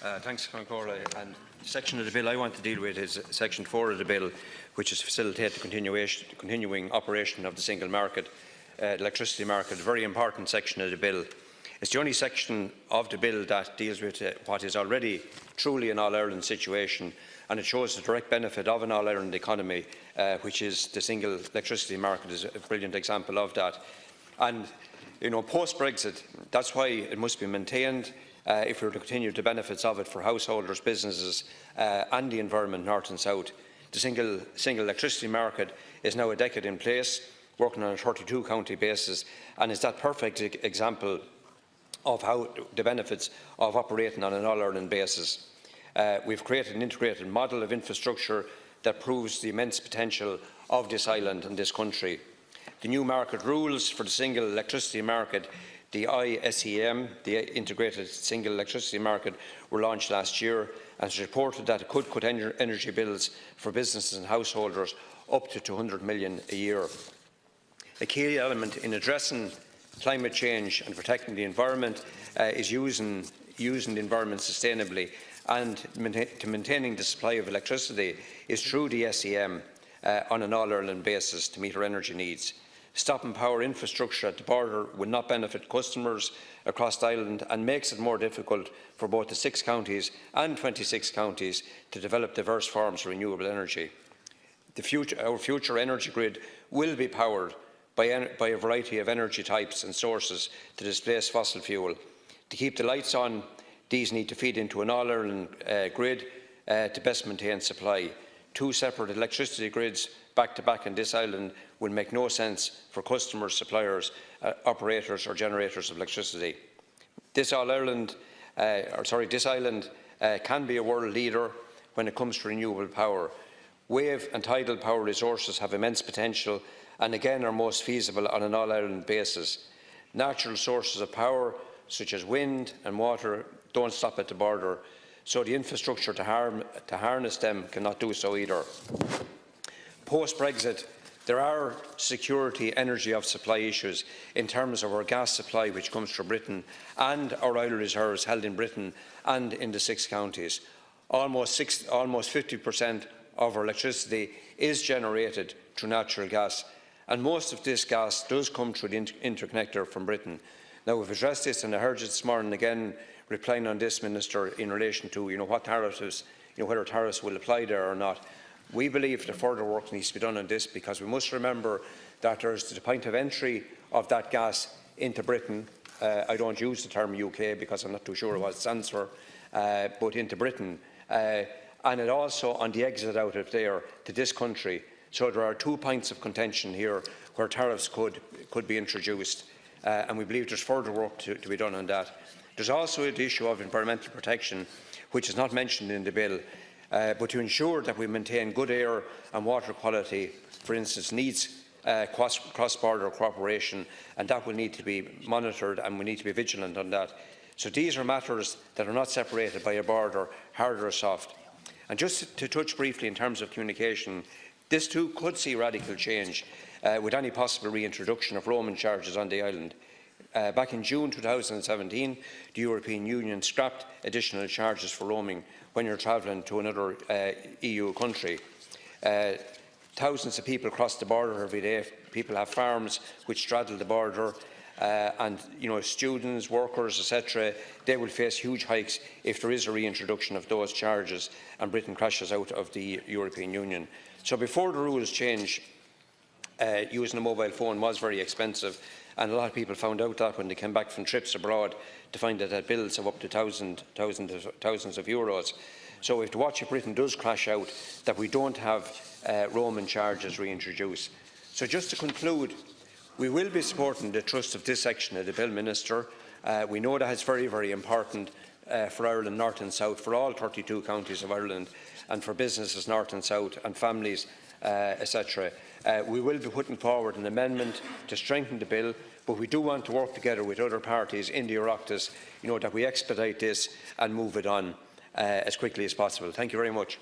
Thanks, Concord. And the section of the bill I want to deal with is Section 4 of the bill, which is to facilitate the continuing operation of the single market, electricity market, a very important section of the bill. It's the only section of the bill that deals with what is already truly an all-Ireland situation, and it shows the direct benefit of an all-Ireland economy, which is the single electricity market is a brilliant example of that. And, post-Brexit, that's why it must be maintained if we are to continue the benefits of it for householders, businesses and the environment, north and south. The single electricity market is now a decade in place, working on a 32-county basis, and is that perfect example of how the benefits of operating on an all-Ireland basis. We've created an integrated model of infrastructure that proves the immense potential of this island and this country. The new market rules for the single electricity market, the ISEM, the Integrated Single Electricity Market, were launched last year, and it's reported that it could cut energy bills for businesses and householders up to 200 million a year. A key element in addressing climate change and protecting the environment is using the environment sustainably, and to maintaining the supply of electricity is through the SEM on an all-Ireland basis to meet our energy needs. Stopping power infrastructure at the border will not benefit customers across the island and makes it more difficult for both the 6 counties and 26 counties to develop diverse forms of renewable energy. Our future energy grid will be powered by a variety of energy types and sources to displace fossil fuel. To keep the lights on, these need to feed into an all-Ireland grid to best maintain supply. 2 separate electricity grids back-to-back on this island will make no sense for customers, suppliers, operators or generators of electricity. This island can be a world leader when it comes to renewable power. Wave and tidal power resources have immense potential and again are most feasible on an all-Ireland basis. Natural sources of power such as wind and water don't stop at the border, so the infrastructure to harness them cannot do so either. Post-Brexit, there are security energy of supply issues in terms of our gas supply which comes from Britain and our oil reserves held in Britain and in the 6 counties. Almost 50% of our electricity is generated through natural gas, and most of this gas does come through the interconnector from Britain. Now, we've addressed this, and I heard you this morning again replying on this, Minister, in relation to what tariffs, whether tariffs will apply there or not. We believe that further work needs to be done on this, because we must remember that there's the point of entry of that gas into Britain. I don't use the term UK because I'm not too sure what it stands for, but into Britain, and it also on the exit out of there to this country. So there are 2 points of contention here where tariffs could be introduced, and we believe there's further work to be done on that. There's also the issue of environmental protection, which is not mentioned in the bill, but to ensure that we maintain good air and water quality, for instance, needs cross-border cooperation, and that will need to be monitored, and we need to be vigilant on that. So these are matters that are not separated by a border, hard or soft. And just to touch briefly in terms of communication, this too could see radical change with any possible reintroduction of roaming charges on the island. Back in June 2017, the European Union scrapped additional charges for roaming when you're travelling to another EU country. Thousands of people cross the border every day. People have farms which straddle the border, and students, workers, etc. They will face huge hikes if there is a reintroduction of those charges and Britain crashes out of the European Union. So before the rules change, using a mobile phone was very expensive, and a lot of people found out that when they came back from trips abroad to find that they had bills of up to thousands of euros. So if the Watch of Britain does crash out, that we don't have roaming charges reintroduced. So just to conclude, we will be supporting the thrust of this section of the bill, Minister. We know that it's very, very important for Ireland north and south, for all 32 counties of Ireland, and for businesses north and south and families, etc. We will be putting forward an amendment to strengthen the bill, but we do want to work together with other parties in the Oireachtas, that we expedite this and move it on as quickly as possible. Thank you very much.